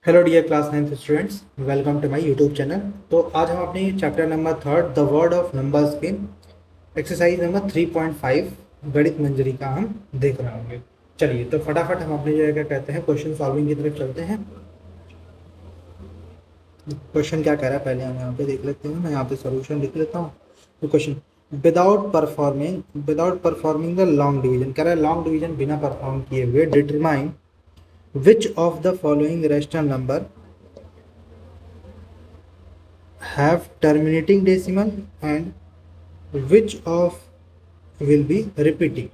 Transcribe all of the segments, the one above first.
Hello dear class 9th students, welcome to my YouTube channel. तो आज हम अपनी chapter number 3 the word of numbers के exercise number 3.5 Ganit मंजरी का हम देख रहे होंगे। चलिए तो फटाफट हम अपनी जगह क्या कहते हैं क्वेश्चन सॉल्विंग की तरफ चलते हैं। क्वेश्चन क्या कह रहा है पहले हम यहाँ पे देख लेते हैं। मैं यहाँ पे सॉल्यूशन लिख लेता हूँ। तो question without performing the long division कह रहा है, लॉन्ग डिवीजन बिना परफॉर्म किए हुए determine which of the following rational number have terminating decimal and which of will be repeating.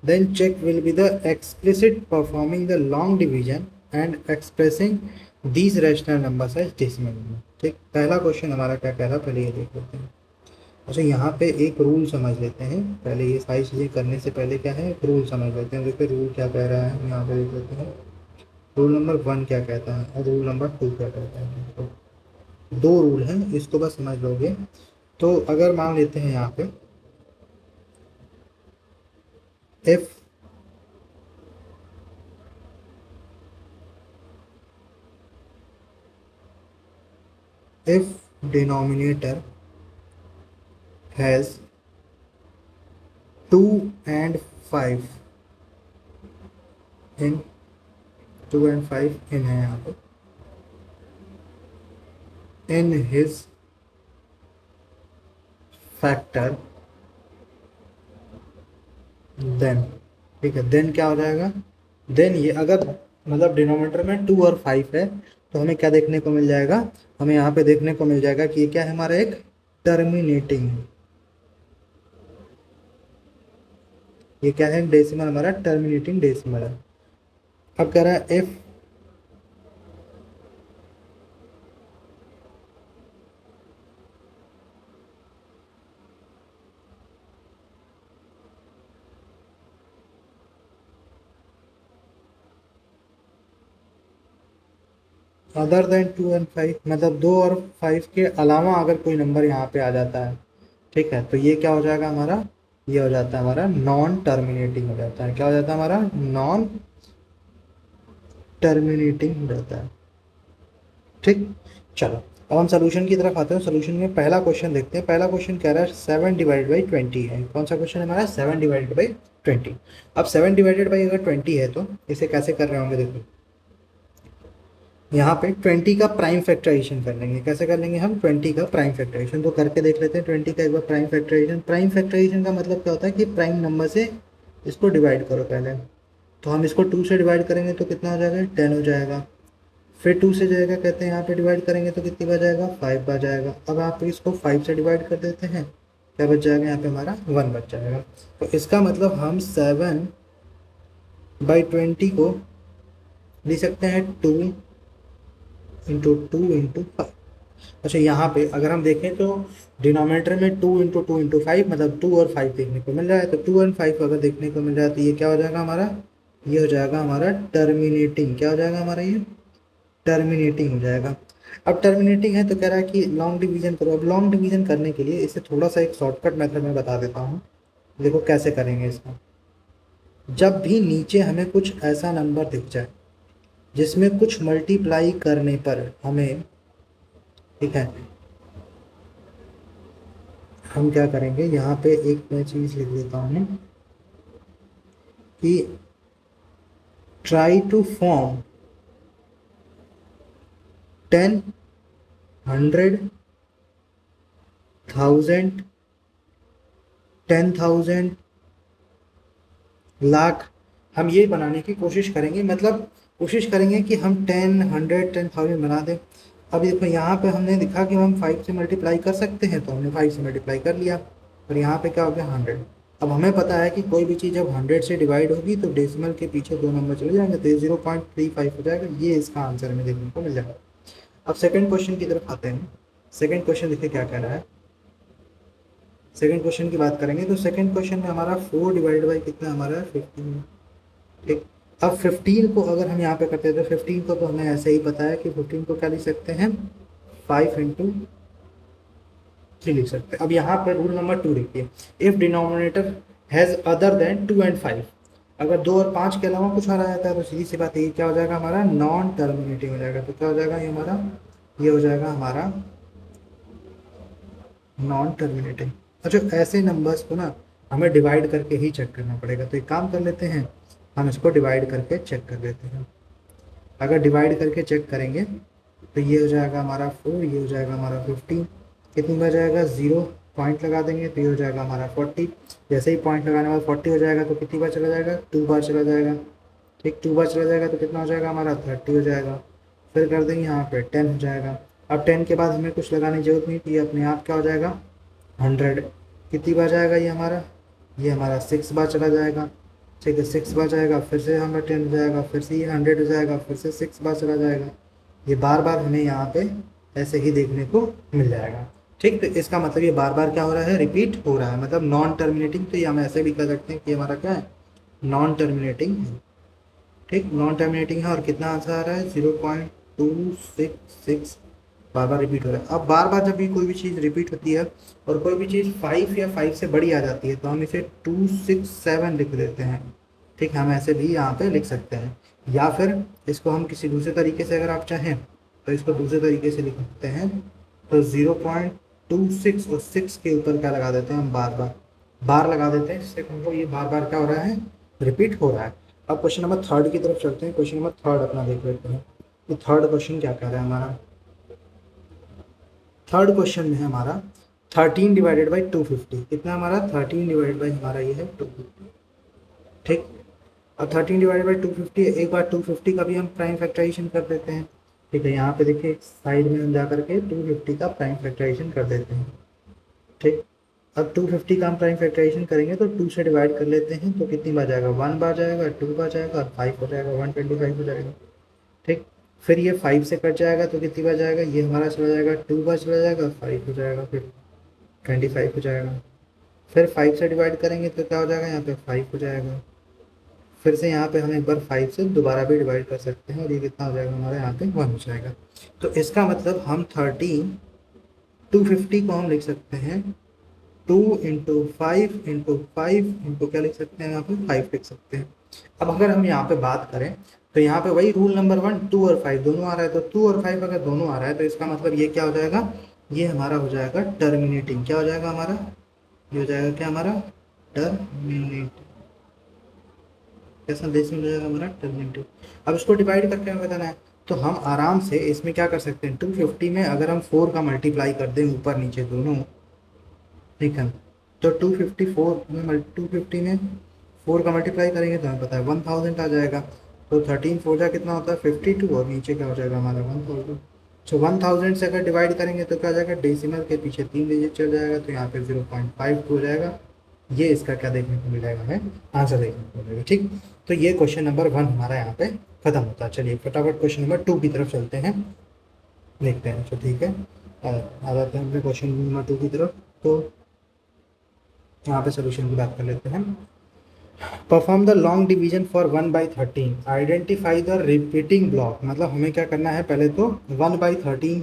Then check will be the explicit performing the long division and expressing these rational numbers as decimal number. ठीक, पहला question हमारा क्या कह रहा है पहले ये देख लेते हैं। अच्छा, यहाँ पे एक रूल समझ लेते हैं पहले। ये सारी चीज़ें करने से पहले क्या है, एक रूल समझ लेते हैं। देखिए रूल क्या कह रहा है, यहाँ पे देख लेते हैं। रूल नंबर 1 क्या कहता है और रूल नंबर 2 क्या कहता है। तो दो रूल हैं, इसको बस समझ लोगे। तो अगर मान लेते हैं यहाँ पे if denominator has 2 and 5 in 2 and 5 in है यहाँ पे in his factor, then ठीक है, देन क्या हो जाएगा। देन ये अगर मतलब डिनोमिनेटर में 2 और 5 है तो हमें क्या देखने को मिल जाएगा, हमें यहाँ पे देखने को मिल जाएगा कि ये क्या है, हमारा एक टर्मिनेटिंग है। ये क्या है, डेसिमल, हमारा टर्मिनेटिंग डेसिमल है। अब कह रहा है इफ अदर देन 2 एंड 5, मतलब 2 और 5 के अलावा अगर कोई नंबर यहाँ पे आ जाता है, ठीक है, तो ये क्या हो जाएगा हमारा, ये हो जाता है हमारा नॉन टर्मिनेटिंग हो जाता है। क्या हो जाता है हमारा, नॉन टर्मिनेटिंग हो जाता है। ठीक, चलो अब हम सोल्यूशन की तरफ आते हैं। सोल्यूशन में पहला क्वेश्चन देखते हैं। पहला क्वेश्चन कह रहा है 7/20 है। कौन सा क्वेश्चन है हमारा, 7/20। अब 7/20 अगर 20 है तो इसे कैसे कर रहे होंगे, देखो यहाँ पे 20 का प्राइम फैक्टराइजेशन कर लेंगे। कैसे कर लेंगे हम, 20 का प्राइम फैक्टराइजेशन तो करके देख लेते हैं। 20 का एक बार प्राइम फैक्टराइजेशन। प्राइम फैक्टराइजेशन का मतलब क्या होता है कि प्राइम नंबर से इसको डिवाइड करो पहले। तो हम इसको 2 से डिवाइड करेंगे तो कितना हो जाएगा, 10 हो जाएगा। फिर 2 से जाएगा, कहते हैं यहाँ पे डिवाइड करेंगे तो कितनी बार जाएगा, 5 बार जाएगा। अब आप इसको 5 से डिवाइड कर देते हैं, क्या बच जाएगा यहाँ पे हमारा 1 बच जाएगा। तो इसका मतलब हम 7/20 को लिख सकते हैं 2 इंटू 2 इंटू 5। अच्छा, यहाँ पे अगर हम देखें तो डिनोमिनेटर में 2 इंटू 2 इंटू 5 मतलब 2 और 5 देखने को मिल रहा है। तो 2 और 5 अगर देखने को मिल रहा है तो ये क्या हो जाएगा हमारा, ये हो जाएगा हमारा टर्मिनेटिंग। क्या हो जाएगा हमारा, ये टर्मिनेटिंग हो जाएगा। अब टर्मिनेटिंग है तो कह रहा है कि लॉन्ग डिवीजन करो। अब लॉन्ग डिवीजन करने के लिए इसे थोड़ा सा एक शॉर्टकट मेथड में बता देता हूँ। देखो कैसे करेंगे इसका। जब भी नीचे हमें कुछ ऐसा नंबर दिख जाए जिसमें कुछ मल्टीप्लाई करने पर हमें, ठीक है, हम क्या करेंगे, यहाँ पे एक मैं चीज़ लिख देता हूँ कि ट्राई टू फॉर्म 10, 100, 1000, 10,000, लाख। हम ये बनाने की कोशिश करेंगे, मतलब कोशिश करेंगे कि हम 10, 100, 10,000 बना दें। अब देखो यहाँ पे हमने दिखा कि हम 5 से मल्टीप्लाई कर सकते हैं, तो हमने 5 से मल्टीप्लाई कर लिया। और यहाँ पे क्या हो गया, 100। अब हमें पता है कि कोई भी चीज़ जब 100 से डिवाइड होगी तो डेसिमल के पीछे 2 नंबर चले जाएंगे, तो ये 0.35 हो जाएगा। ये इसका आंसर हमें देखने को मिल जाएगा। अब सेकंड क्वेश्चन की तरफ आते हैं। सेकंड क्वेश्चन देखिए क्या कह रहा है। सेकंड क्वेश्चन की बात करेंगे तो सेकंड क्वेश्चन में हमारा 4 डिवाइड बाई कितना हमारा 15। ठीक, अब 15 को अगर हम यहाँ पे करते हैं तो 15 को तो हमें ऐसे ही पता है कि 15 को क्या लिख सकते हैं, 5 इंटू 3 लिख सकते हैं। अब यहाँ पे रूल नंबर 2 देखिए, if denominator has other than 2 and 5। अगर 2 और 5 के अलावा कुछ आ रहा जाता है तो सीधी सी बात है, ये क्या हो जाएगा हमारा नॉन टर्मिनेटिंग हो जाएगा। तो क्या हो जाएगा ये हमारा, ये हो जाएगा हमारा नॉन टर्मिनेटिंग। अच्छा, ऐसे नंबर्स को ना हमें डिवाइड करके ही चेक करना पड़ेगा। तो एक काम कर लेते हैं, हम इसको डिवाइड करके चेक कर लेते हैं। अगर डिवाइड करके चेक करेंगे तो ये हो जाएगा हमारा 4, ये हो जाएगा हमारा 15, कितनी बार जाएगा 0, पॉइंट लगा देंगे तो ये हो जाएगा हमारा 40। जैसे ही पॉइंट लगाने बाद 40 हो जाएगा तो कितनी बार चला जाएगा, 2 बार चला जाएगा। ठीक, 2 बार चला जाएगा तो कितना हो जाएगा हमारा 30 हो जाएगा। फिर कर देंगे यहाँ पे 10 हो जाएगा। अब 10 के बाद हमें कुछ लगाने की जरूरत नहीं थी, अपने आप क्या हो जाएगा 100। कितनी बार जाएगा ये हमारा 6 बार चला जाएगा। ठीक है, 6 बार जाएगा, फिर से हमारा 10 हो जाएगा, फिर से ये 100 हो जाएगा, फिर से 6 बार चला जाएगा। ये बार बार हमें यहाँ पे ऐसे ही देखने को मिल जाएगा। ठीक, तो इसका मतलब ये बार बार क्या हो रहा है, रिपीट हो रहा है, मतलब नॉन टर्मिनेटिंग। तो ये हम ऐसे भी कर सकते हैं कि हमारा क्या है, नॉन टर्मिनेटिंग है। ठीक, नॉन टर्मिनेटिंग है। और कितना आंसर आ रहा है 0.266 बार बार रिपीट हो रहा है। अब बार बार जब भी कोई भी चीज़ रिपीट होती है और कोई भी चीज़ 5 या 5 से बड़ी आ जाती है तो हम इसे 267 लिख देते हैं। ठीक, हम ऐसे भी यहाँ पे लिख सकते हैं, या फिर इसको हम किसी दूसरे तरीके से अगर आप चाहें तो इसको दूसरे तरीके से लिख सकते हैं। तो 0.26 और 6 के ऊपर क्या लगा देते हैं हम, बार लगा देते हैं, जिससे हमको ये बार बार क्या हो रहा है, रिपीट हो रहा है। अब क्वेश्चन नंबर 3 की तरफ चलते हैं। क्वेश्चन नंबर 3 अपना देख लेते हैं कि 3rd क्वेश्चन क्या कह रहा है हमारा। 3rd क्वेश्चन में है हमारा 13 डिवाइडेड बाई 250। कितना हमारा 13 डिवाइडेड बाई हमारा ये है 250। ठीक, अब 13 डिवाइडेड बाई 250, एक बार 250 का भी हम प्राइम फैक्टराइजेशन कर देते हैं। ठीक है, यहाँ पे देखिए साइड में हम जा करके 250 का प्राइम फैक्टराइजेशन कर देते हैं। ठीक, अब 250 का हम प्राइम फैक्टराइजेशन करेंगे तो 2 से डिवाइड कर लेते हैं तो कितनी बार जाएगा, 1 बार जाएगा, 2 बार जाएगा और 5 हो जाएगा, 125 हो जाएगा। ठीक, फिर ये 5 से कट जाएगा तो कितनी बार जाएगा, ये हमारा चला जाएगा 2 बार चला जाएगा, 5 हो जाएगा, फिर 25 हो जाएगा। फिर 5 से डिवाइड करेंगे तो क्या हो जाएगा, यहाँ पे 5 हो जाएगा। फिर से यहाँ पे हम एक बार 5 से दोबारा भी डिवाइड कर सकते हैं और ये कितना हो जाएगा हमारे यहाँ पे 1 हो जाएगा। तो इसका मतलब हम 250 को हम लिख सकते हैं 2 इंटू 5 क्या लिख सकते हैं, यहाँ पे 5 लिख सकते हैं। अब अगर हम यहाँ पे बात करें तो यहाँ पे वही रूल नंबर 1, 2 और 5 दोनों आ रहा है। तो 2 और 5 अगर दोनों आ रहा है तो इसका मतलब ये क्या हो जाएगा, ये हमारा हो जाएगा टर्मिनेटिंग। क्या हो जाएगा हमारा, ये हो जाएगा क्या हमारा टर्मिनेटिंग। कैसा डेसिमल हो जाएगा हमारा टर्मिनेटिंग। अब इसको डिवाइड करके हमें बताना है तो हम आराम से इसमें क्या कर सकते हैं, 250 में अगर हम 4 का मल्टीप्लाई कर दें ऊपर नीचे दोनों, ठीक है, तो 250 में 4 का मल्टीप्लाई करेंगे तो हमें पता है 1000 आ जाएगा। तो 13 4 जा कितना होता है 52 और नीचे क्या हो जाएगा हमारा 1000। तो 1000 से अगर डिवाइड करेंगे तो क्या हो जाएगा, डेसिमल के पीछे 3 डिजिट चल जाएगा तो यहाँ पे 0.5 हो जाएगा। ये इसका क्या देखने को मिलेगा, हमें आंसर देखने को मिलेगा। ठीक, तो ये क्वेश्चन नंबर 1 हमारा यहाँ पे खत्म होता है। चलिए फटाफट क्वेश्चन नंबर 2 की तरफ चलते हैं, देखते हैं। तो ठीक है, आ जाते हैं अपने क्वेश्चन नंबर 2 की तरफ। तो यहाँ पे सोल्यूशन की बात कर लेते हैं। Perform the long division for 1/13, identify the repeating block. मतलब हमें क्या करना है, पहले तो 1/13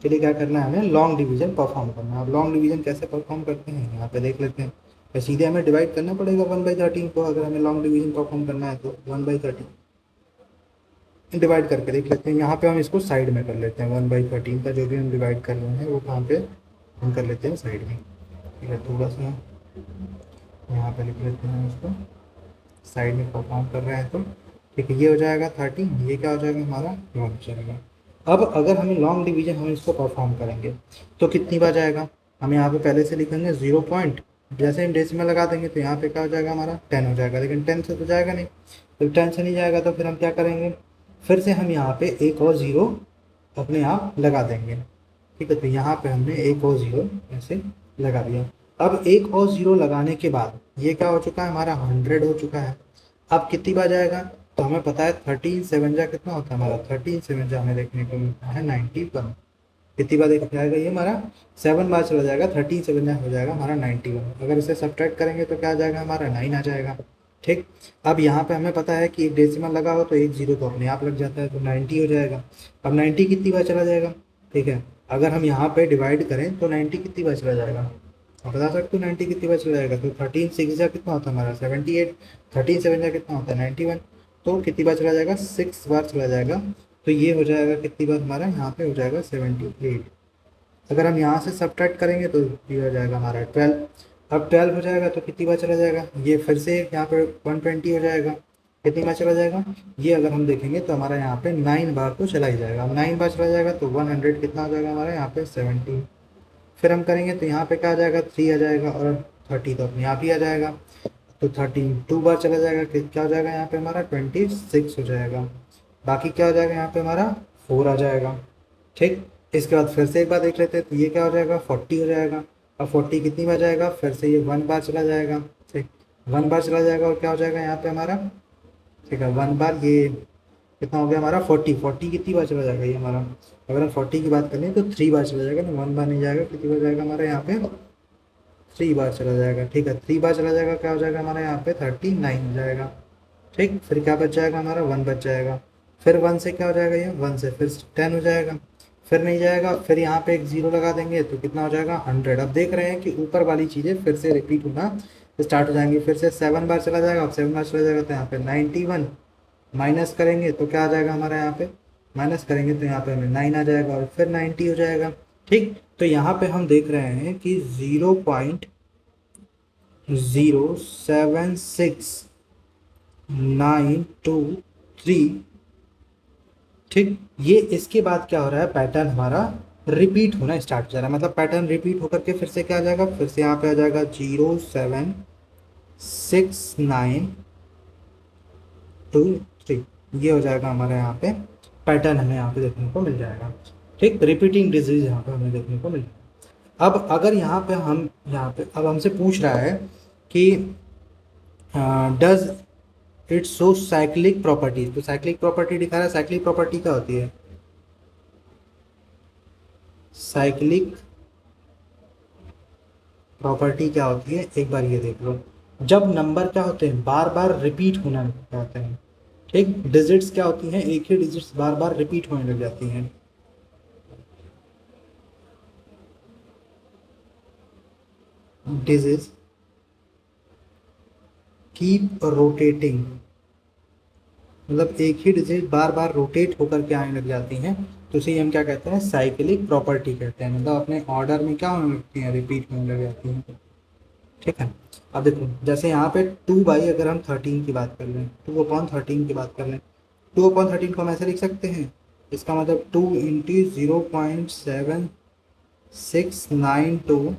के लिए क्या करना है, हमें लॉन्ग डिवीजन परफॉर्म करना है। अब लॉन्ग डिवीजन कैसे परफॉर्म करते हैं यहाँ पे देख लेते हैं। तो सीधे हमें डिवाइड करना पड़ेगा 1/13 को, अगर हमें लॉन्ग डिवीजन परफॉर्म करना है तो 1/13 डिवाइड करके देख लेते हैं। यहाँ पे हम इसको साइड में कर लेते हैं, 1/13 का जो भी हम डिवाइड कर रहे हैं वो कहाँ पे हम कर लेते हैं, साइड में। ठीक है, थोड़ा सा यहाँ पे लिख लेते हैं उसको, साइड में परफॉर्म कर रहे हैं तो ठीक है, ये हो जाएगा 13, ये क्या हो जाएगा हमारा 1 हो जाएगा। अब अगर हमें लॉन्ग डिवीजन हम इसको परफॉर्म करेंगे तो कितनी बार जाएगा, हम यहाँ पे पहले से लिखेंगे 0 पॉइंट, जैसे हम डेसिमल लगा देंगे तो यहाँ पे क्या हो जाएगा हमारा 10 हो जाएगा। लेकिन 10 से तो जाएगा नहीं, तो 10 से नहीं जाएगा तो फिर हम क्या करेंगे, फिर से हम यहाँ पे एक और 0 अपने आप लगा देंगे। ठीक है, तो यहाँ पे हमने एक और 0 ऐसे लगा दिया। अब एक और 0 लगाने के बाद ये क्या हो चुका है, हमारा 100 हो चुका है। अब कितनी बार जाएगा, तो हमें पता है 13 7 जा कितना होता है हमारा, 13 7 जा हमें देखने को मिलता है 91। कितनी बार देखा जाएगा, ये हमारा 7 बार चला जाएगा, 13 7 जा हो जाएगा हमारा 91। अगर इसे सब्ट्रैक्ट करेंगे तो क्या आ जाएगा हमारा 9 आ जाएगा। ठीक, अब यहाँ पे हमें पता है कि एक डेसिमल लगा हो तो एक 0 तो अपने आप लग जाता है, तो 90 हो जाएगा। अब 90 कितनी बार चला जाएगा, ठीक है, अगर हम यहाँ पे डिवाइड करें तो 90 कितनी बार चला जाएगा, आप बता सकते हो 90 कितनी बार चला जाएगा? तो 13 6 जा कितना होता है हमारा 78, 13 7 जा कितना होता है 91। तो कितनी बार चला जाएगा? 6 बार चला जाएगा। तो ये हो जाएगा कितनी बार हमारा यहाँ पे हो जाएगा 78। अगर हम यहाँ से सब्ट्रैक्ट करेंगे तो ये हो जाएगा हमारा 12। अब 12 हो जाएगा तो कितनी बार चला जाएगा? ये फिर से यहाँ पे 120 हो जाएगा। कितनी बार चला जाएगा? ये अगर हम देखेंगे तो हमारा यहाँ पे 9 बार तो चला ही जाएगा। अब 9 बार चला जाएगा तो 100 कितना हो जाएगा हमारा यहाँ पे 70। फिर हम करेंगे तो यहाँ पे क्या आ जाएगा 3 आ जाएगा, और 30 तो अपने आप ही आ जाएगा। तो 32 बार चला जाएगा, क्या हो जाएगा यहाँ पे हमारा 26 हो जाएगा। बाकी क्या हो जाएगा यहाँ पे हमारा 4 आ जाएगा। ठीक, इसके बाद फिर से एक बार देख लेते हैं तो ये क्या हो जाएगा 40 हो जाएगा। अब 40 कितनी बार जाएगा? फिर से ये 1 बार चला जाएगा। ठीक, 1 बार चला जाएगा और क्या हो जाएगा यहाँ पे हमारा, ठीक है 1 बार ये कितना हो गया हमारा 40 कितनी बार चला जाएगा ये हमारा? अगर हम 40 की बात करें तो 3 बार चला जाएगा ना, 1 बार नहीं जाएगा। कितनी बार जाएगा हमारा यहाँ पे? 3 बार चला जाएगा। ठीक है, 3 बार चला जाएगा, क्या हो जाएगा हमारा यहाँ पे 39 हो जाएगा। ठीक, फिर क्या बच जाएगा हमारा 1 बच जाएगा। फिर 1 से क्या हो जाएगा ये 1 से फिर 10 हो जाएगा। फिर नहीं जाएगा, फिर यहाँ पे एक 0 लगा देंगे तो कितना हो जाएगा 100। अब देख रहे हैं कि ऊपर वाली चीज़ें फिर से रिपीट होना स्टार्ट हो जाएंगी। फिर से 7 बार चला जाएगा। अब 7 बार चला जाएगा तो यहाँ पे 91 माइनस करेंगे तो क्या आ जाएगा हमारा यहाँ पे, माइनस करेंगे तो यहाँ पे हमें 9 आ जाएगा और फिर 90 हो जाएगा। ठीक, तो यहाँ पे हम देख रहे हैं कि 0.076 923। ठीक, ये इसके बाद क्या हो रहा है, पैटर्न हमारा रिपीट होना स्टार्ट हो जा रहा है। मतलब पैटर्न रिपीट होकर के फिर से क्या आ जाएगा, फिर से यहाँ पे आ जाएगा 0.76923। ये हो जाएगा हमारा यहाँ पे पैटर्न, हमें यहाँ पे देखने को मिल जाएगा। ठीक, रिपीटिंग डिजीज यहाँ पे हमें देखने को मिल जाएगा। अब अगर यहाँ पे हम अब हमसे पूछ रहा है कि does it's so cyclic properties, तो साइक्लिक प्रॉपर्टी दिखा रहा है। साइक्लिक प्रॉपर्टी क्या होती है? साइक्लिक प्रॉपर्टी क्या होती है, एक बार ये देख लो। जब नंबर क्या होते हैं बार बार रिपीट होना चाहते हैं। ठीक, डिजिट्स क्या होती हैं, एक ही डिजिट्स बार बार रिपीट होने लग जाती हैं। डिजिट्स कीप रोटेटिंग, मतलब एक ही डिजिट बार बार रोटेट होकर के आने लग जाती हैं, तो इसे हम क्या कहते हैं, साइक्लिक प्रॉपर्टी कहते हैं। मतलब अपने ऑर्डर में क्या होने लगती हैं, रिपीट होने लग जाती हैं। ठीक है, अब देखो जैसे यहाँ पे 2 बाई अगर हम 13 की बात कर लें, 2/13 की बात कर लें, 2/13 को हम ऐसे लिख सकते हैं। इसका मतलब 2 इंटू 0.7692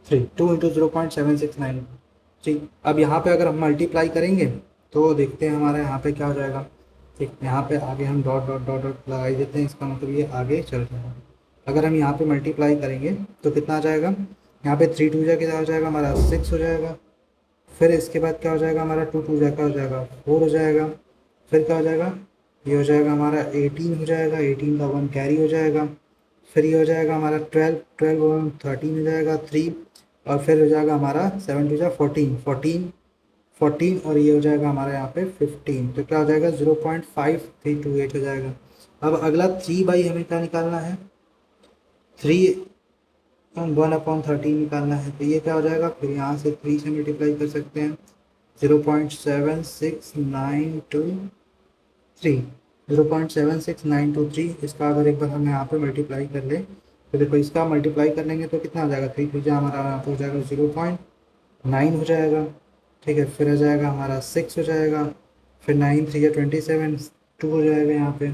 2 इंटू 0.7693। अब यहाँ पे अगर हम मल्टीप्लाई करेंगे तो देखते हैं हमारा यहाँ पे क्या हो जाएगा। ठीक, यहाँ पे आगे हम डॉट डॉट डॉट डॉट लगा ही देते हैं, इसका मतलब ये आगे चल जाएगा। अगर हम यहाँ पे मल्टीप्लाई करेंगे तो कितना आ जाएगा, यहाँ पे 3 2 जा कितना हो जाएगा हमारा 6 हो जाएगा। फिर इसके बाद क्या हो जाएगा हमारा 2 2 जा क्या हो जाएगा 4 हो जाएगा। फिर क्या हो जाएगा, ये हो जाएगा हमारा 18 हो जाएगा, 18 का 1 कैरी हो जाएगा। फिर ये हो जाएगा हमारा 12 12 और 13 हो जाएगा 3, और फिर हो जाएगा हमारा 7 2 जा 14 14 14, और ये हो जाएगा हमारा यहाँ पे 15। तो क्या हो जाएगा 0.5328 हो जाएगा। अब अगला 3 बाई हमें क्या निकालना है, 1/13 निकालना है। तो ये क्या हो जाएगा, फिर यहाँ से 3 से मल्टीप्लाई कर सकते हैं। 0.76923 इसका अगर एक बार हम यहाँ पे मल्टीप्लाई कर लें तो देखो इसका मल्टीप्लाई कर लेंगे तो कितना आ जाएगा, 3 3 हमारा यहाँ पे हो जाएगा 0.9 हो जाएगा। ठीक है, फिर आ जाएगा हमारा 6 हो जाएगा। फिर 9 3 या 27 2 हो जाएगा यहाँ पे।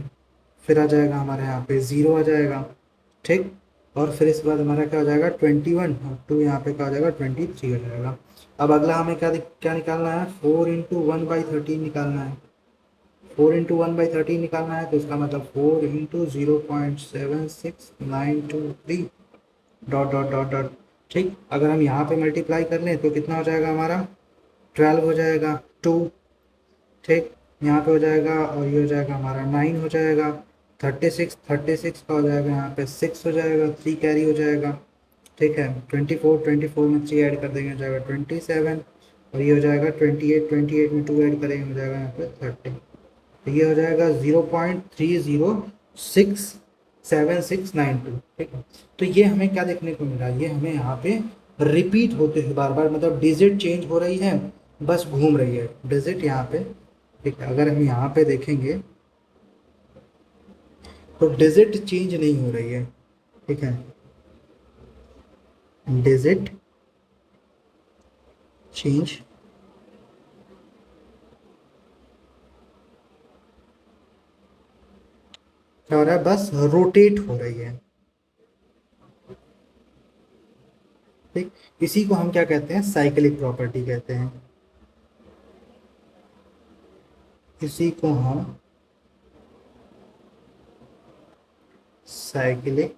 फिर आ जाएगा हमारे यहाँ पे 0 आ जाएगा। ठीक, और फिर इसके बाद हमारा क्या हो जाएगा 21 और 2 यहाँ पे क्या हो जाएगा 23 हो जाएगा। अब अगला हमें क्या क्या निकालना है, 4 इंटू 1/13 निकालना है। 4 इंटू 1/13 निकालना है, तो इसका मतलब 4 into 0.76923 dot dot dot dot. ठीक, अगर हम यहाँ पे मल्टीप्लाई कर लें तो कितना हो जाएगा हमारा 12 हो जाएगा 2। ठीक, यहाँ पे हो जाएगा और ये हो जाएगा हमारा 9 हो जाएगा। 36 का हो जाएगा यहाँ पे 6 हो जाएगा, 3 कैरी हो जाएगा। ठीक है, 24 में 3 ऐड कर देंगे हो जाएगा 27, और ये हो जाएगा 28 में 2 ऐड करेंगे हो जाएगा यहाँ पे 30। तो ये हो जाएगा 0.306 7692, ठीक है। तो ये हमें क्या देखने को मिला, ये हमें यहाँ पे रिपीट होते हुए बार बार, मतलब डिजिट चेंज हो रही है, बस घूम रही है डिजिट यहाँ पे, ठीक है। अगर हम यहाँ पे देखेंगे तो डिजिट चेंज नहीं हो रही है, ठीक है, डिजिट चेंज क्या हो रहा है, बस रोटेट हो रही है, ठीक। इसी को हम क्या कहते हैं, साइक्लिक प्रॉपर्टी कहते हैं, इसी को हम साइक्लिक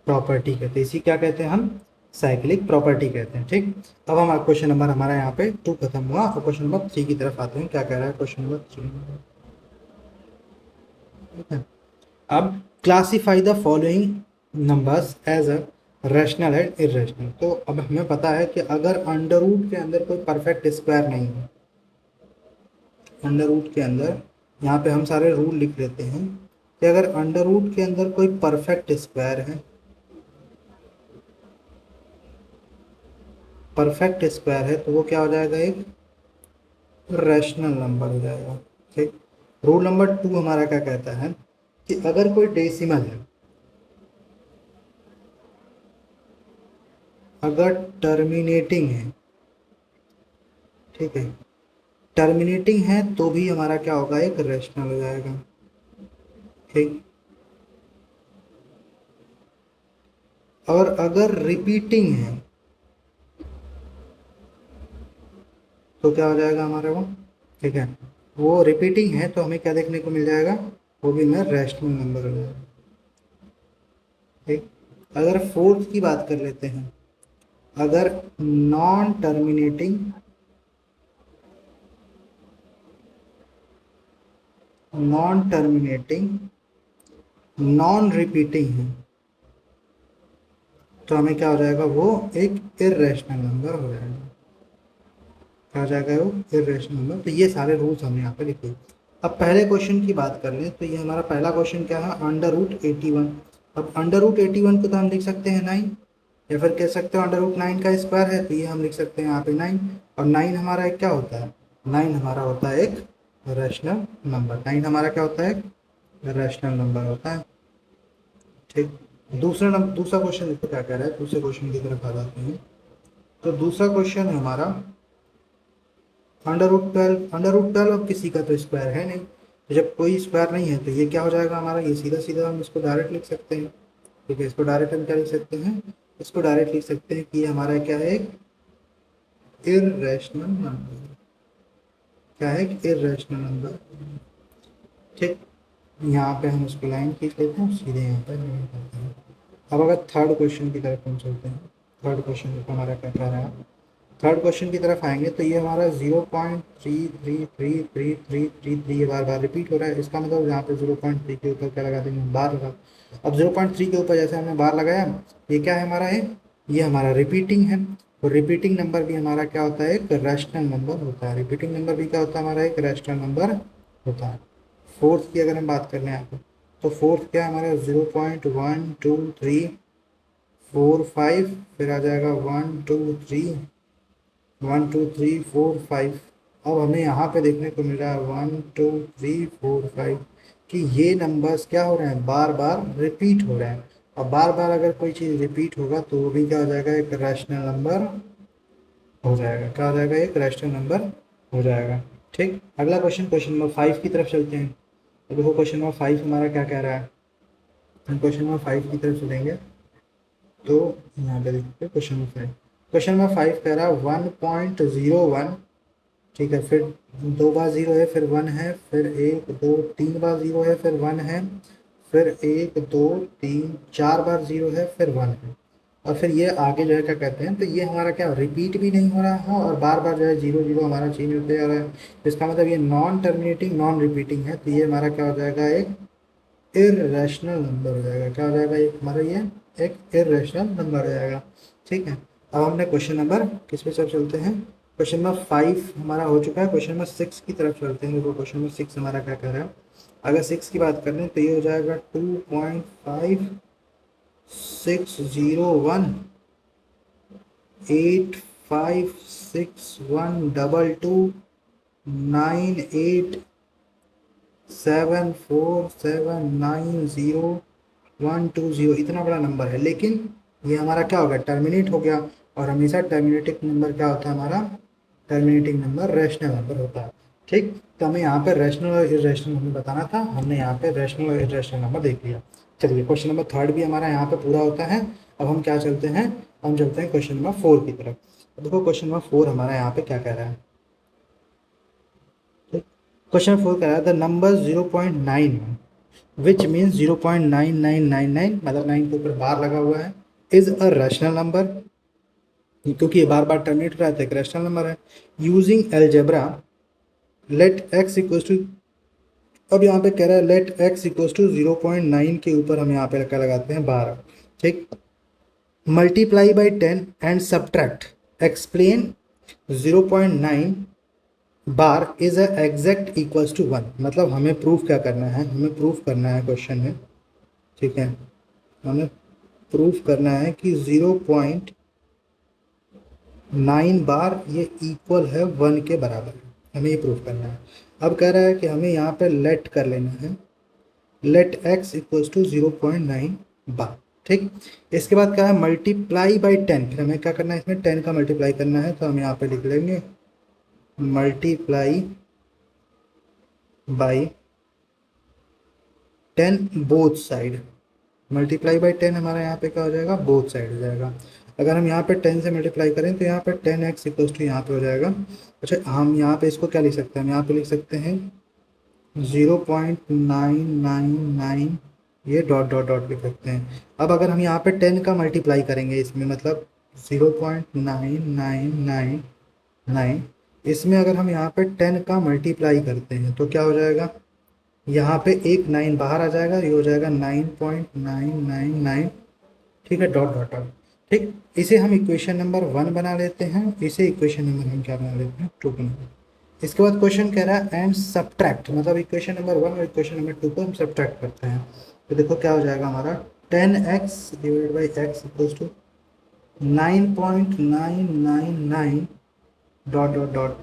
प्रॉपर्टी कहते हैं, इसी क्या कहते हैं हम, साइक्लिक प्रॉपर्टी कहते हैं, ठीक। अब हम क्वेश्चन नंबर हमारा यहाँ पे 2 खत्म हुआ और क्वेश्चन नंबर 3 की तरफ आते हैं। क्या कह रहा है क्वेश्चन नंबर 3, ठीक है। अब classify the following numbers as a rational and irrational. तो अब हमें पता है कि अगर अंडर रूट के अंदर कोई परफेक्ट स्क्वायर नहीं है, अंडर रूट के अंदर, यहाँ पे हम सारे रूल लिख लेते हैं कि अगर अंडर रूट के अंदर कोई परफेक्ट स्क्वायर है, परफेक्ट स्क्वायर है, तो वो क्या हो जाएगा, एक रैशनल नंबर हो जाएगा, ठीक। रूल नंबर 2 हमारा क्या कहता है कि अगर कोई डेसिमल है, अगर टर्मिनेटिंग है, ठीक है, टर्मिनेटिंग है तो भी हमारा क्या होगा, एक रैशनल हो जाएगा, ठीक। और अगर रिपीटिंग है तो क्या हो जाएगा हमारा वो, ठीक है, वो रिपीटिंग है तो हमें क्या देखने को मिल जाएगा, वो भी हमें रैशनल नंबर हो जाएगा, ठीक। अगर फोर्थ की बात कर लेते हैं, अगर non terminating, non terminating, non repeating है, तो हमें क्या हो जाएगा, वो एक इरेशनल नंबर हो जाएगा, क्या हो जाएगा, वो इरेशनल नंबर। तो ये सारे रूल्स हमने यहाँ पे लिखे। अब पहले क्वेश्चन की बात कर लें तो ये हमारा पहला क्वेश्चन क्या है, अंडर रूट 81। अब अंडर रूट 81 को तो हम लिख सकते हैं 9, या फिर कह सकते हो अंडर रूट 9 का स्क्वायर है, तो ये हम लिख सकते हैं यहाँ पे 9। और 9 हमारा एक क्या होता है, 9 हमारा होता है एक रैशनल नंबर, 9 हमारा क्या होता है, रैशनल नंबर होता है, ठीक। दूसरा क्वेश्चन देखो क्या कह रहा है, दूसरे क्वेश्चन की तरफ आ जाते हैं। तो दूसरा क्वेश्चन है हमारा अंडर रूट 12 अब किसी का तो स्क्वायर है नहीं, तो जब कोई स्क्वायर नहीं है तो ये क्या हो जाएगा हमारा, ये सीधा सीधा हम इसको डायरेक्ट लिख सकते हैं, ठीक है। इसको डायरेक्ट हम क्या लिख सकते हैं, इसको डायरेक्ट लिख सकते हैं कि ये हमारा क्या है, एक इरेशनल नंबर, क्या है, एक इरेशनल नंबर, ठीक। यहाँ पे हम उसको लाइन खींच लेते हैं, सीधे यहाँ पर नहीं करते हैं। अब अगर थर्ड क्वेश्चन की तरफ हम चलते हैं, थर्ड क्वेश्चन हमारा क्या कह रहा है, थर्ड क्वेश्चन की तरफ आएंगे तो ये हमारा 0.333333 ये बार बार रिपीट हो रहा है, इसका मतलब यहाँ पे 0.3 के ऊपर क्या लगा देंगे, बार लगा। अब 0.3 के ऊपर जैसे हमने बार लगाया, ये क्या है हमारा, है ये हमारा रिपीटिंग है, और रिपीटिंग नंबर भी हमारा क्या होता है, एक रैशनल नंबर होता है, रिपीटिंग नंबर भी क्या होता है हमारा, एक रैशनल नंबर होता है। फोर्थ की अगर हम बात कर लें यहाँ पे, तो फोर्थ क्या है हमारा, 0.12345, फिर आ जाएगा 1 2 3 अब हमें यहाँ पे देखने को मिल रहा है 1 2 3 4 5 कि ये नंबर्स क्या हो रहे हैं, बार बार रिपीट हो रहे हैं। और बार बार अगर कोई चीज़ रिपीट होगा तो वो भी क्या हो जाएगा, एक रैशनल नंबर हो जाएगा, क्या हो जाएगा, एक रैशनल नंबर हो जाएगा, ठीक। अगला क्वेश्चन, क्वेश्चन नंबर 5 की तरफ चलते हैं। तो देखो क्वेश्चन नंबर 5 हमारा क्या कह रहा है, हम क्वेश्चन नंबर 5 की तरफ चलेंगे। तो यहाँ पे देखते हैं क्वेश्चन नंबर 5, क्वेश्चन नंबर 5 कह रहा है 1.01, ठीक है, फिर 2 बार 0 है, फिर 1 है, फिर 1 2 3 बार 0 है, फिर 1 है, फिर 1 2 3 4 बार 0 है, फिर 1 है, और फिर ये आगे जो है क्या कहते हैं, तो ये हमारा क्या रिपीट भी नहीं हो रहा है और बार बार जो है 0 0 हमारा चेंज होते जा रहा है, तो इसका मतलब ये नॉन टर्मिनेटिंग नॉन रिपीटिंग है, तो ये हमारा क्या हो जाएगा, एक इरेशनल नंबर हो जाएगा, क्या हो जाएगा, एक हमारा ये एक इरेशनल नंबर हो जाएगा, ठीक है। अब हमने क्वेश्चन नंबर किस पे सब चलते हैं, क्वेश्चन नंबर 5 हमारा हो चुका है। क्वेश्चन नंबर 6 की तरफ चलते हैं। देखो क्वेश्चन नंबर 6 हमारा क्या कह रहा है। अगर 6 की बात करें तो ये हो जाएगा 2.5601 8561229874790 इतना बड़ा नंबर है, लेकिन ये हमारा क्या हो गया, टर्मिनेट हो गया। और हमेशा टर्मिनेटिंग नंबर क्या होता है हमारा, टर्मिनेटिंग नंबर रैशनल नंबर होता है। ठीक, तो हमें यहाँ पे रैशनल और इरेशनल नंबर बताना था, हमने यहाँ पे रैशनल और इरेशनल नंबर देख लिया। चलिए क्वेश्चन नंबर 3 भी हमारा यहाँ पे पूरा होता है। अब हम क्या चलते हैं, हम चलते हैं क्वेश्चन नंबर 4 की तरफ। देखो क्वेश्चन नंबर 4 हमारा यहाँ पे क्या कह रहा है। क्वेश्चन 4 कह रहा है द नंबर 0.9 विच मीन्स 0.9999, मतलब 9 के ऊपर बार लगा हुआ है, इज अ रैशनल नंबर, क्योंकि ये बार बार टर्मिनेट रहता है, एक रैशनल नंबर है। Using algebra let x equals to, अब यहाँ पे कह रहा है लेट एक्स इक्वल्स टू 0.9 के ऊपर हम यहाँ पे क्या लगाते हैं, 12। ठीक, multiply by 10 and subtract, explain 0.9 bar is a exact equals to 1। मतलब हमें प्रूफ क्या करना है, हमें प्रूफ करना है क्वेश्चन में, ठीक है, हमें प्रूफ करना है कि 0.9 बार ये इक्वल है 1 के बराबर है, हमें ये प्रूफ करना है। अब कह रहा है कि हमें यहाँ पे लेट कर लेना है, लेट एक्स इक्वल्स टू 0.9 बार। ठीक, इसके बाद क्या है, मल्टीप्लाई बाई 10, फिर हमें क्या करना है, इसमें 10 का मल्टीप्लाई करना है, तो हम यहाँ पे लिख लेंगे multiply by 10 both side. Multiply by 10 हमारा यहाँ पे क्या हो जाएगा, बोथ साइड हो जाएगा। अगर हम यहाँ पे 10 से मल्टीप्लाई करें तो यहाँ पे 10x इक्वल्स टू यहाँ पे हो जाएगा। अच्छा, हम यहाँ पे इसको क्या लिख सकते हैं, हम यहाँ पे लिख सकते हैं 0.999, ये डॉट डॉट डॉट लिख सकते हैं। अब अगर हम यहाँ पे 10 का मल्टीप्लाई करेंगे इसमें, मतलब 0.9999, इसमें अगर हम यहाँ पे 10 का मल्टीप्लाई करते हैं तो क्या हो जाएगा, यहाँ पे एक 9 बाहर आ जाएगा, ये हो जाएगा 9.999। ठीक है, डॉट डॉट डॉट। ठीक, इसे हम इक्वेशन नंबर 1 बना लेते हैं, इसे इक्वेशन नंबर हम क्या बना लेते हैं, 2 बना लेते हैं। इसके बाद क्वेश्चन कह रहा है एंड सब्ट्रैक्ट, मतलब इक्वेशन नंबर 1 और इक्वेशन नंबर 2 को हम सब्ट्रैक्ट करते हैं। तो देखो क्या हो जाएगा हमारा, 10x divide by x equals to 9.999 dot dot dot,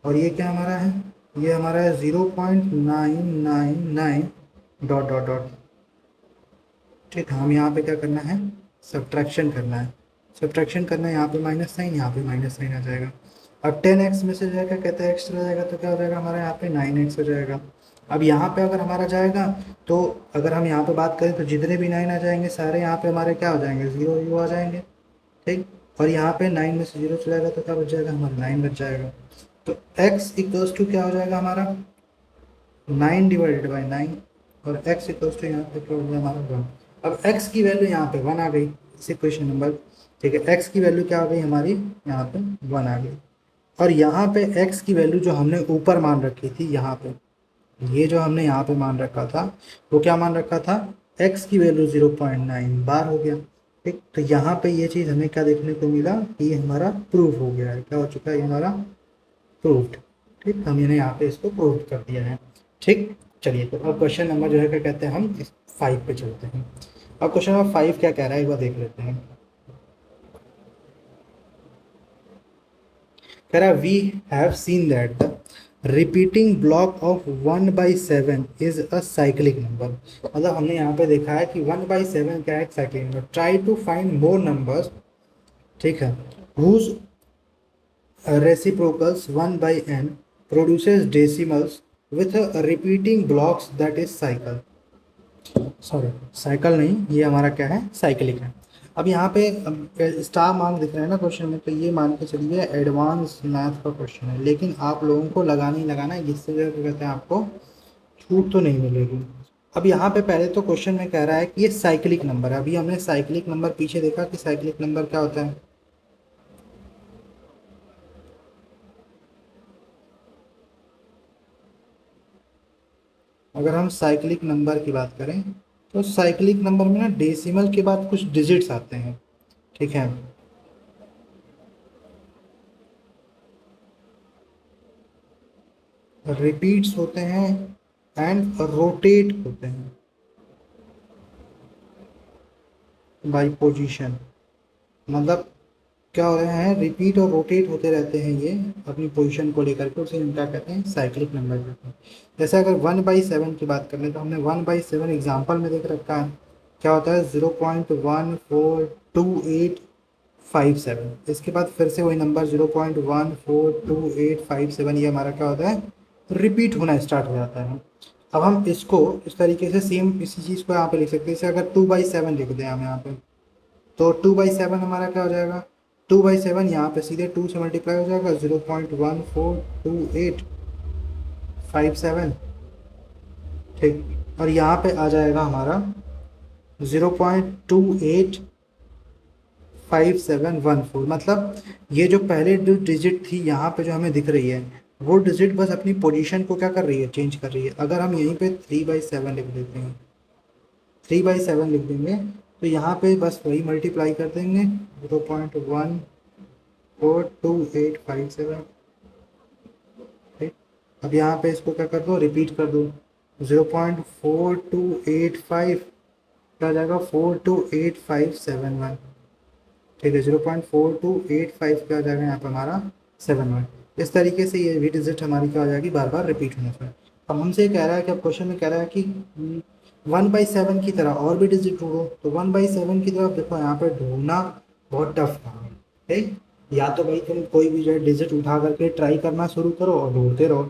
और ये क्या हमारा है, ये हमारा है 0.999 डॉट डॉट डॉट। ठीक, हम यहाँ पे क्या करना है, सब्ट्रैक्शन करना है। सब्ट्रैक्शन करना है, यहाँ पे माइनस साइन, यहाँ पे माइनस साइन आ जाएगा। अब 10x में से जाएगा, कहते हैं एक्स चला जाएगा, तो क्या हो जाएगा हमारा यहाँ पे 9x हो जाएगा। अब यहाँ पे अगर हमारा जाएगा, तो अगर हम यहाँ पे बात करें तो जितने भी 9 आ जाएंगे सारे यहाँ पे हमारे क्या हो जाएंगे, 0 0 आ जाएंगे। ठीक, और यहाँ पे 9 में से 0 चला जाएगा तो क्या बच जाएगा, हमारा 9 बच जाएगा। तो x इक्वल्स टू क्या हो जाएगा हमारा, 9 डिवाइडेड बाई 9, और x इक्वल्स टू यहाँ पे क्या हो जाएगा हमारा 1। अब x की वैल्यू यहाँ पे 1 आ गई, इस इक्वेशन नंबर, ठीक है, x की वैल्यू क्या आ गई हमारी, यहाँ पे 1 आ गई। और यहाँ पे x की वैल्यू जो हमने ऊपर मान रखी थी, यहाँ पे ये जो हमने यहाँ पे मान रखा था, वो क्या मान रखा था, x की वैल्यू 0.9 बार हो गया। ठीक, तो यहाँ पे ये चीज़ हमें क्या देखने को मिला कि ये हमारा प्रूफ हो गया है, क्या हो चुका है, ये हमारा प्रूफ्ड। ठीक, हमने यहाँ पे इसको प्रूव कर दिया है। ठीक, चलिए तो अब क्वेश्चन नंबर जो है क्या कहते हैं, हम 5 पे चलते हैं। अब क्वेश्चन नंबर 5 क्या कह रहा है, एक बार देख लेते हैं। कह रहा है we have seen that the repeating block of 1/7 is a cyclic number. मतलब हमने यहाँ पे देखा है कि 1/7 क्या है, एक cyclic number. Try to find more numbers, ठीक है, whose reciprocals 1/n produces decimals with a repeating blocks that is cycle, sorry cycle नहीं, ये हमारा क्या है, साइक्लिक है। अब यहाँ पे स्टार मार्क दिख रहा है ना क्वेश्चन में, तो ये मान के चलिए एडवांस मैथ का क्वेश्चन है, लेकिन आप लोगों को लगाना ही लगाना है, जिससे जो कहते हैं आपको छूट तो नहीं मिलेगी। अब यहाँ पे पहले तो क्वेश्चन में कह रहा है कि ये साइक्लिक नंबर है। अभी हमने साइक्लिक नंबर पीछे देखा कि साइक्लिक नंबर क्या होता है, अगर हम साइक्लिक नंबर की बात करें तो साइक्लिक नंबर में ना डेसिमल के बाद कुछ डिजिट्स आते हैं। ठीक है, रिपीट्स होते हैं एंड रोटेट होते हैं बाय पोजीशन। मतलब क्या हो रहे हैं, रिपीट और रोटेट होते रहते हैं ये अपनी पोजीशन को लेकर के, उसे हम क्या कहते हैं, साइक्लिक नंबर कहते हैं। जैसे अगर 1/7 की बात कर लें तो हमने 1/7 एग्जाम्पल में देख रखा है, क्या होता है 0.142857। इसके बाद फिर से वही नंबर 0.142857, ये हमारा क्या होता है, रिपीट होना स्टार्ट हो जाता है। अब हम इसको इस तरीके से सेम इसी चीज़ को यहाँ पे लिख सकते हैं। जैसे अगर 2/7 लिख दें हम यहाँ पे, तो 2/7 हमारा क्या हो जाएगा, 2/7 यहाँ पे सीधे 2 से मल्टीप्लाई हो जाएगा, 0.142857, ठीक। और यहाँ पे आ जाएगा हमारा 0.285714। मतलब ये जो पहले जो डिजिट थी यहाँ पे जो हमें दिख रही है, वो डिजिट बस अपनी पोजीशन को क्या कर रही है, चेंज कर रही है। अगर हम यहीं पे 3/7 लिख देते हैं, 3/7 लिख देंगे, तो यहाँ पे बस वही मल्टीप्लाई कर देंगे, 0.142857, ठीक। अब यहाँ पे इसको क्या कर दो, रिपीट कर दो, 0.4285 क्या आ जाएगा, 428571, ठीक है। 0.4285 क्या आ जाएगा यहाँ पे हमारा 71। इस तरीके से ये भी डिजिट हमारी क्या हो जाएगी, बार बार रिपीट होने से। अब हमसे ये कह रहा है कि अब क्वेश्चन में कह रहा है कि 1/7 की तरह और भी डिजिट ढूंढो। तो 1/7 की तरफ देखो, यहाँ पे ढूंढना बहुत टफ काम है, ठीक। या तो भाई तुम कोई भी जो है डिजिट उठा करके ट्राई करना शुरू करो और ढूंढते रहो,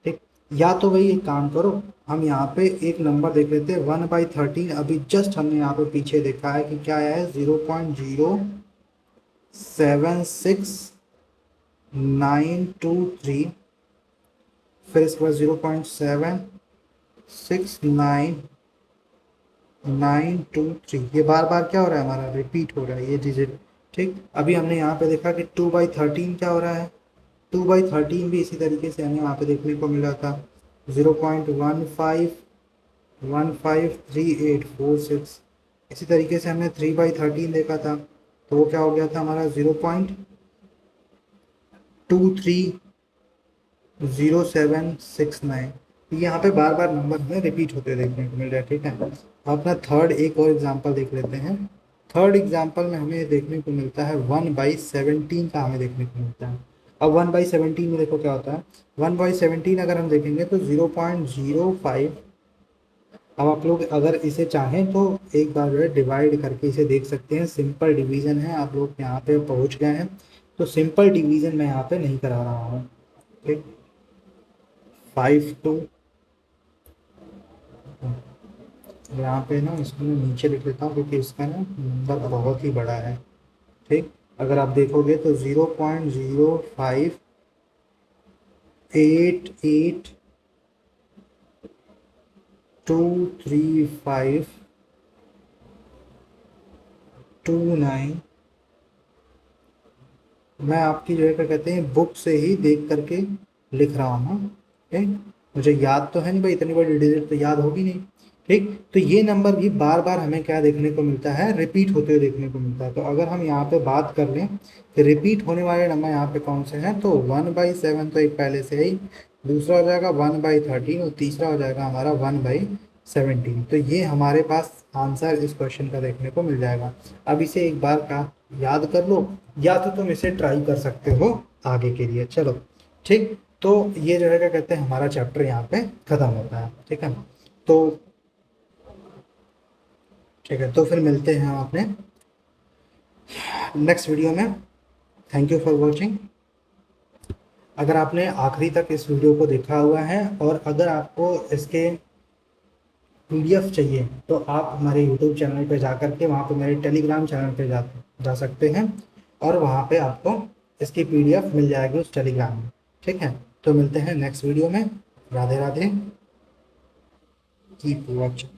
ठीक। या तो भाई एक काम करो, हम यहाँ पे एक नंबर देख लेते हैं 1/13। अभी जस्ट हमने यहाँ पे पीछे देखा है कि क्या आया है, 0.07693, फिर इसके बाद 0.769923। ये बार बार क्या हो रहा है, हमारा रिपीट हो रहा है ये डिजिट, ठीक। अभी हमने यहाँ पे देखा कि 2/13 क्या हो रहा है, 2/13 भी इसी तरीके से हमें यहाँ पे देखने को मिला था, 0.15153846। इसी तरीके से हमने 3/13 देखा था, तो वो क्या हो गया था हमारा 0.230769। यहाँ पे बार बार नंबर हमें रिपीट होते देखने को मिल रहा है, ठीक है। अपना थर्ड एक और एग्जांपल देख लेते हैं। थर्ड एग्जांपल में हमें देखने को मिलता है 1/17 का हमें देखने को मिलता है। अब 1/17 में देखो क्या होता है, 1/17 अगर हम देखेंगे तो 0.05। अब आप लोग अगर इसे चाहें तो एक बार जो है डिवाइड करके इसे देख सकते हैं, सिंपल डिवीजन है। आप लोग यहाँ पे पहुँच गए हैं, तो सिंपल डिवीजन मैं यहाँ पे नहीं करा रहा हूँ, ठीक। 5 to, यहाँ पे ना इसको मैं नीचे लिख लेता हूँ क्योंकि इसका ना नंबर बहुत ही बड़ा है, ठीक। अगर आप देखोगे तो 0.08823529। मैं आपकी जो है क्या कहते हैं, बुक से ही देख करके लिख रहा हूँ, ठीक। मुझे याद तो है नहीं भाई, इतनी बड़ी डिजिट तो याद होगी नहीं, ठीक। तो ये नंबर भी बार बार हमें क्या देखने को मिलता है, रिपीट होते हुए देखने को मिलता है। तो अगर हम यहाँ पे बात कर लें कि रिपीट होने वाले नंबर यहाँ पे कौन से हैं, तो 1/7 तो एक पहले से ही, दूसरा हो जाएगा 1/13 और तीसरा हो जाएगा हमारा 1/17। तो ये हमारे पास आंसर इस क्वेश्चन का देखने को मिल जाएगा। अब इसे एक बार का याद कर लो, या तो तुम इसे ट्राई कर सकते हो आगे के लिए, चलो, ठीक। तो ये जो है क्या कहते हैं, हमारा चैप्टर यहाँ पे खत्म होता है, ठीक है। तो ठीक है, तो फिर मिलते हैं हम अपने नेक्स्ट वीडियो में। Thank you for watching. अगर आपने आखिरी तक इस वीडियो को देखा हुआ है और अगर आपको इसके पीडीएफ चाहिए, तो आप हमारे यूट्यूब चैनल पे जा करके वहाँ पे मेरे टेलीग्राम चैनल पे जा सकते हैं, और वहाँ पे आपको इसकी पीडीएफ मिल जाएगी उस टेलीग्राम में, ठीक है। तो मिलते हैं नेक्स्ट वीडियो में। Radhe Radhe, keep watching.